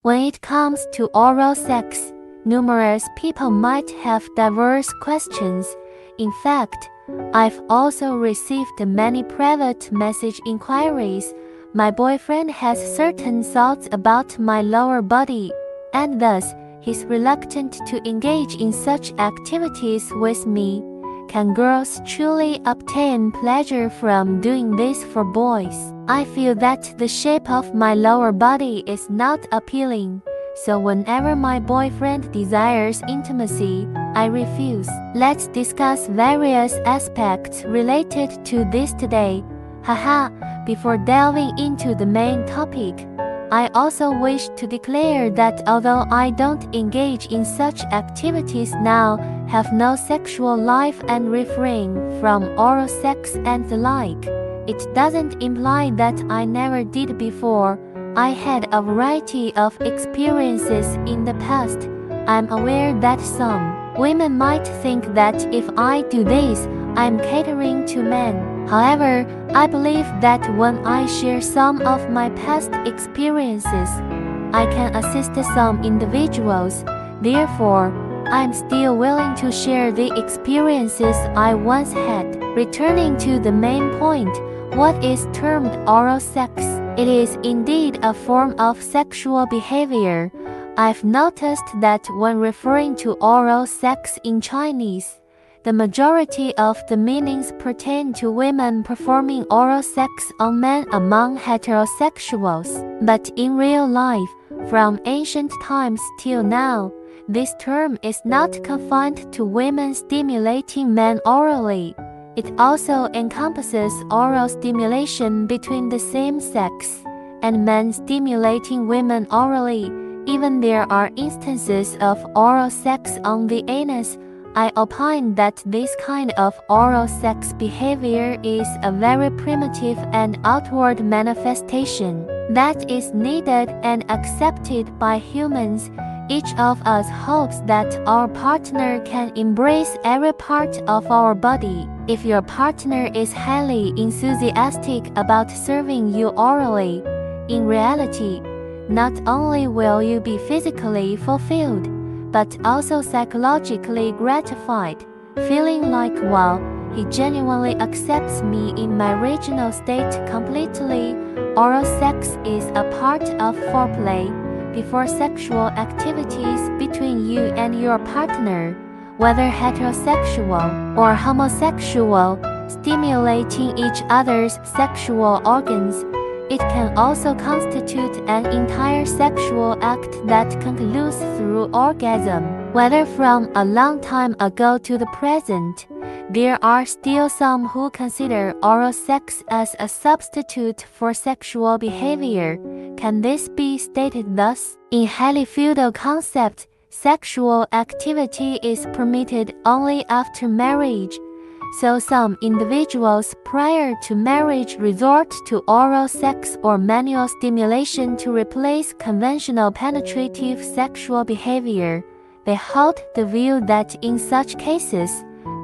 When it comes to oral sex, numerous people might have diverse questions. In fact, I've also received many private message inquiries. My boyfriend has certain thoughts about my lower body, and thus he's reluctant to engage in such activities with me. Can girls truly obtain pleasure from doing this for boys? I feel that the shape of my lower body is not appealing, so whenever my boyfriend desires intimacy, I refuse. Let's discuss various aspects related to this today. Haha, before delving into the main topic, I also wish to declare that although I don't engage in such activities now, have no sexual life and refrain from oral sex and the like, it doesn't imply that I never did before. I had a variety of experiences in the past. I'm aware that some women might think that if I do this, I'm catering to men. However, I believe that when I share some of my past experiences, I can assist some individuals. Therefore, I'm still willing to share the experiences I once had. Returning to the main point, what is termed oral sex? It is indeed a form of sexual behavior. I've noticed that when referring to oral sex in Chinese, the majority of the meanings pertain to women performing oral sex on men among heterosexuals. But in real life, from ancient times till now, this term is not confined to women stimulating men orally. It also encompasses oral stimulation between the same sex, and men stimulating women orally. Even there are instances of oral sex on the anus. I opine that this kind of oral sex behavior is a very primitive and outward manifestation that is needed and accepted by humans. Each of us hopes that our partner can embrace every part of our body. If your partner is highly enthusiastic about serving you orally, in reality, not only will you be physically fulfilled, but also psychologically gratified, feeling like, wow, he genuinely accepts me in my regional state completely. Oral sex is a part of foreplay before sexual activities between you and your partner, whether heterosexual or homosexual, stimulating each other's sexual organs. It can also constitute an entire sexual act that concludes through orgasm. Whether from a long time ago to the present, there are still some who consider oral sex as a substitute for sexual behavior. Can this be stated thus? In highly feudal concept, sexual activity is permitted only after marriage. So some individuals prior to marriage resort to oral sex or manual stimulation to replace conventional penetrative sexual behavior. They hold the view that in such cases,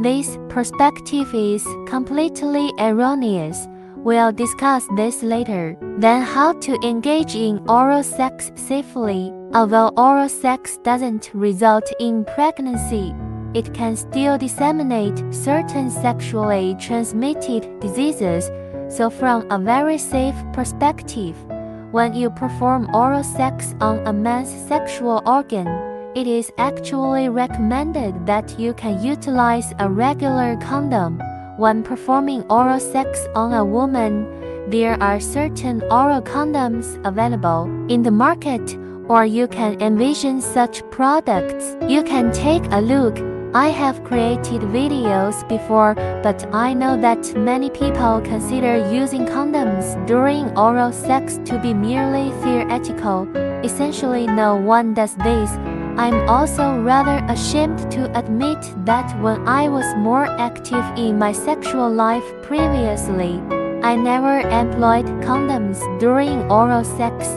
this perspective is completely erroneous. We'll discuss this later. Then how to engage in oral sex safely. Although oral sex doesn't result in pregnancy, it can still disseminate certain sexually transmitted diseases. So from a very safe perspective, when you perform oral sex on a man's sexual organ, it is actually recommended that you can utilize a regular condom. When performing oral sex on a woman, there are certain oral condoms available in the market, or you can envision such products. You can take a look. I have created videos before, but I know that many people consider using condoms during oral sex to be merely theoretical. Essentially, no one does this. I'm also rather ashamed to admit that when I was more active in my sexual life previously, I never employed condoms during oral sex.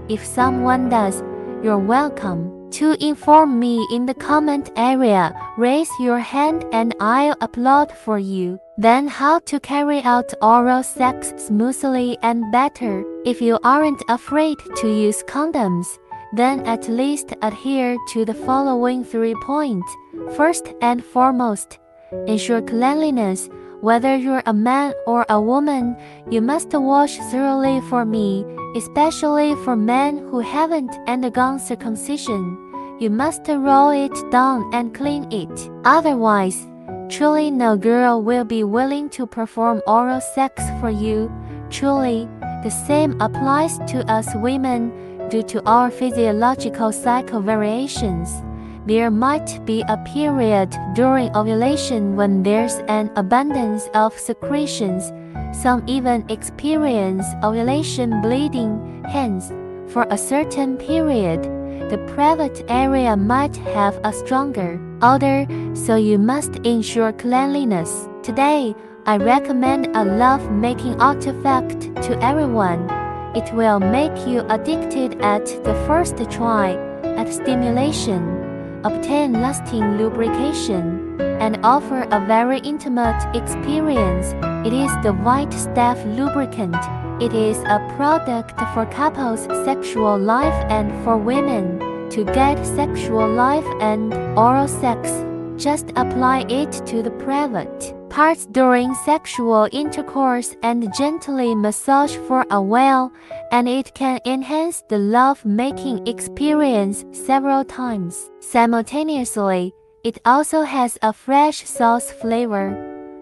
If someone does, you're welcome to inform me in the comment area. Raise your hand and I'll applaud for you. Then how to carry out oral sex smoothly and better. If you aren't afraid to use condoms, then at least adhere to the following 3 points. First and foremost, ensure cleanliness. Whether you're a man or a woman, you must wash thoroughly. For me, especially for men who haven't undergone circumcision, you must roll it down and clean it. Otherwise, truly no girl will be willing to perform oral sex for you. Truly, the same applies to us women. Due to our physiological cycle variations, there might be a period during ovulation when there's an abundance of secretions. Some even experience ovulation bleeding. Hence, for a certain period, the private area might have a stronger odor, so you must ensure cleanliness. Today, I recommend a love-making artifact to everyone. It will make you addicted at the first try, at stimulation, obtain lasting lubrication, and offer a very intimate experience. It is the White Staff Lubricant. It is a product for couples' sexual life and for women to get sexual life and oral sex. Just apply it to the private parts during sexual intercourse and gently massage for a while, and it can enhance the love-making experience several times. Simultaneously, it also has a fresh sauce flavor,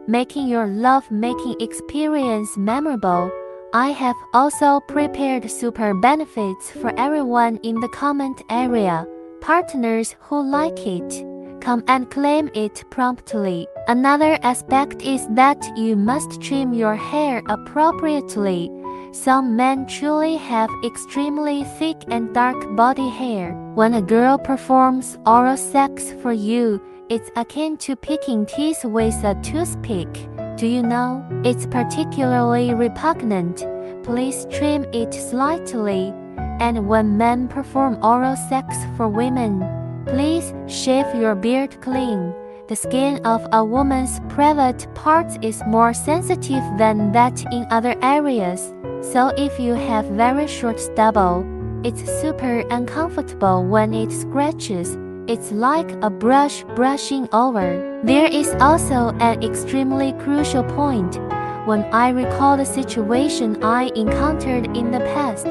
making your love-making experience memorable. I have also prepared super benefits for everyone in the comment area. Partners who like it, come and claim it promptly. Another aspect is that you must trim your hair appropriately. Some men truly have extremely thick and dark body hair. When a girl performs oral sex for you, it's akin to picking teeth with a toothpick. Do you know? It's particularly repugnant. Please trim it slightly. And when men perform oral sex for women, please shave your beard clean. The skin of a woman's private parts is more sensitive than that in other areas, so if you have very short stubble, it's super uncomfortable when it scratches. It's like a brush brushing over. There is also an extremely crucial point. When I recall the situation I encountered in the past,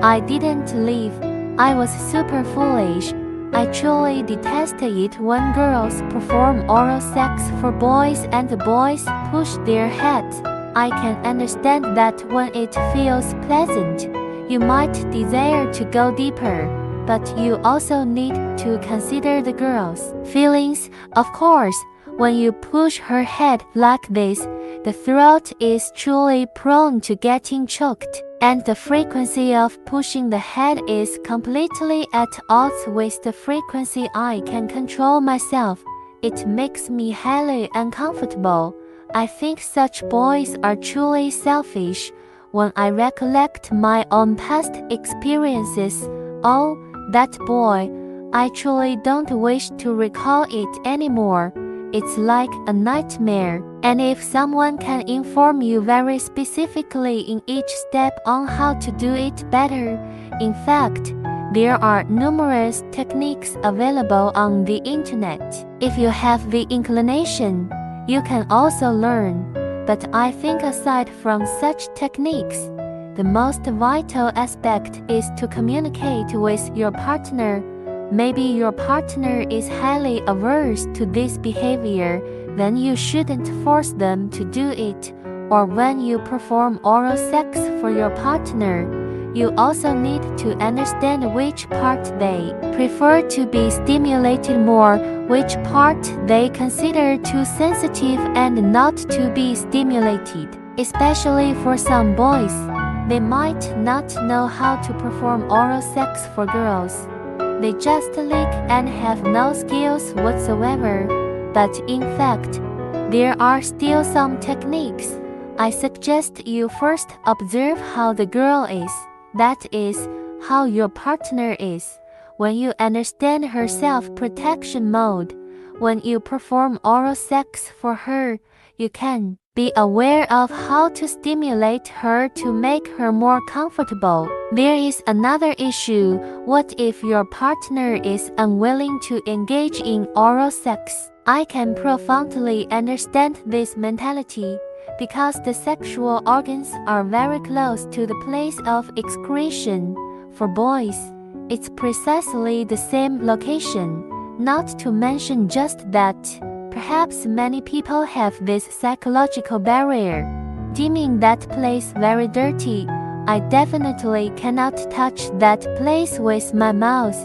I didn't leave. I was super foolish. I truly detest it when girls perform oral sex for boys and the boys push their heads. I can understand that when it feels pleasant, you might desire to go deeper, but you also need to consider the girl's feelings. Of course, when you push her head like this, the throat is truly prone to getting choked, and the frequency of pushing the head is completely at odds with the frequency I can control myself. It makes me highly uncomfortable. I think such boys are truly selfish. When I recollect my own past experiences, oh, that boy, I truly don't wish to recall it anymore. It's like a nightmare. And if someone can inform you very specifically in each step on how to do it better, in fact, there are numerous techniques available on the internet. If you have the inclination, you can also learn. But I think aside from such techniques, the most vital aspect is to communicate with your partner. Maybe your partner is highly averse to this behavior, then you shouldn't force them to do it. Or when you perform oral sex for your partner, you also need to understand which part they prefer to be stimulated more, which part they consider too sensitive and not to be stimulated. Especially for some boys, they might not know how to perform oral sex for girls. They just lick and have no skills whatsoever. But in fact, there are still some techniques. I suggest you first observe how the girl is, that is, how your partner is. When you understand her self-protection mode, when you perform oral sex for her, You can be aware of how to stimulate her to make her more comfortable. There is another issue. What if your partner is unwilling to engage in oral sex? I can profoundly understand this mentality because the sexual organs are very close to the place of excretion. For boys, it's precisely the same location. Not to mention just that, perhaps many people have this psychological barrier, deeming that place very dirty. I definitely cannot touch that place with my mouth,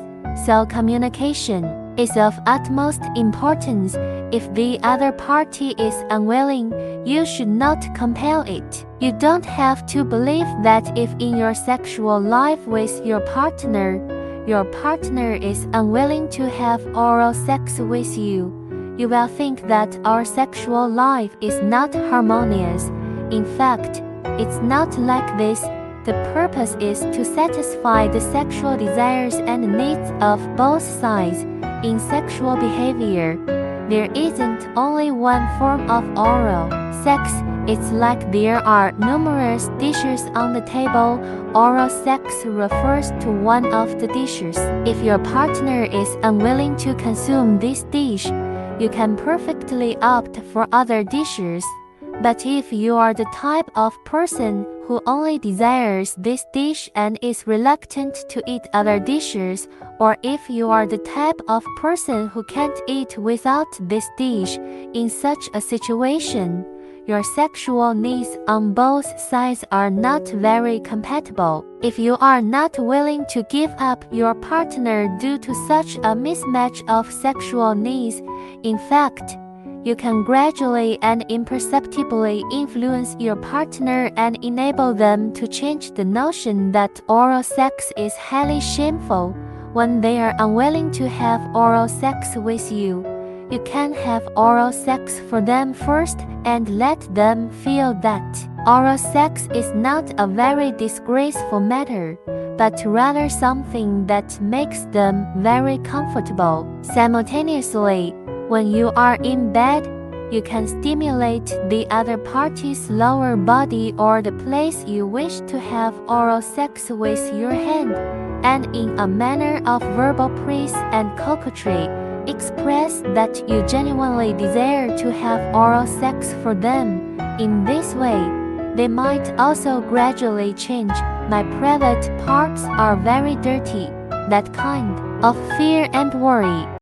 so communication is of utmost importance. If the other party is unwilling, you should not compel it. You don't have to believe that if in your sexual life with your partner is unwilling to have oral sex with you, you will think that our sexual life is not harmonious. In fact, it's not like this. The purpose is to satisfy the sexual desires and needs of both sides. In sexual behavior, there isn't only one form of oral sex. It's like there are numerous dishes on the table. Oral sex refers to one of the dishes. If your partner is unwilling to consume this dish, you can perfectly opt for other dishes. But if you are the type of person who only desires this dish and is reluctant to eat other dishes, or if you are the type of person who can't eat without this dish, in such a situation, your sexual needs on both sides are not very compatible. If you are not willing to give up your partner due to such a mismatch of sexual needs, in fact, you can gradually and imperceptibly influence your partner and enable them to change the notion that oral sex is highly shameful. When they are unwilling to have oral sex with you, you can have oral sex for them first and let them feel that oral sex is not a very disgraceful matter, but rather something that makes them very comfortable. Simultaneously, when you are in bed, you can stimulate the other party's lower body or the place you wish to have oral sex with your hand, and in a manner of verbal praise and coquetry, express that you genuinely desire to have oral sex for them. In this way, they might also gradually change. My private parts are very dirty. That kind of fear and worry